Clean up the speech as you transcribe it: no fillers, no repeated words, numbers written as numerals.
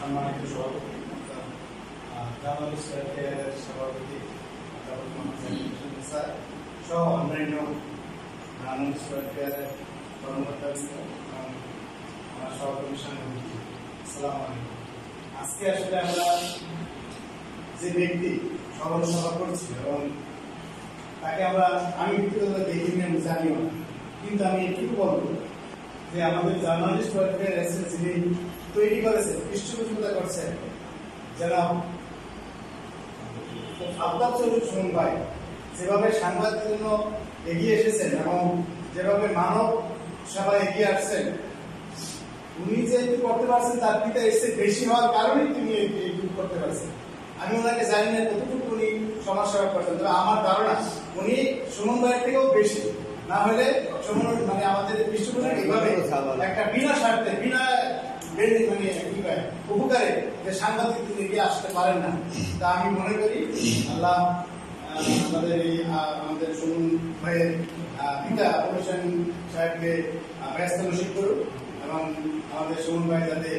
সম্মানিত সভাপতি জার্নালিস্ট সভাপতি স্যার সহ অন্যান্য জার্নালিস্ট কর্মকর্তা আমার সহকর্মী সাংবাদিক আসসালামু আলাইকুম। আজকে আসলে আমরা যে ব্যক্তি সভা করছি এবং তাকে আমি ব্যক্তিগত দেখিনি, আমি জানিও না, কিন্তু আমি এটুকু বলবো যে আমাদের জার্নালিস্ট ওয়ার্কের যিনি তৈরি করেছেন, পৃষ্ঠপোষকতা করছেন যারা আফতাব চৌধুরী সুমন ভাই যেভাবে সাংবাদিকদের জন্য এগিয়ে এসেছেন এবং যেভাবে মানব সেবায় এগিয়ে আসছেন, উনি যে করতে পারছেন তার পিতা এসে বেশি হওয়ার কারণেই তিনি এইটুকু করতে পারছেন। আমি ওনাকে জানি না কতটুকু উনি সমাজ সেবা করতেন, তবে আমার ধারণা উনি সুমন ভাইয়ের থেকেও বেশি, না হলে সুমন মানে আমাদের পৃষ্ঠপোষক এইভাবে একটা বিনা স্বার্থে বিনা উপকারে যে সাংবাদিক এগিয়ে আসতে পারেন না। তা আমি মনে করি আল্লাহ আমাদের সুমন ভাইয়ের পিতা অনুষ্ঠান সাহেবকে ব্যস্ত নসিব করুন এবং আমাদের সুমন ভাই যাতে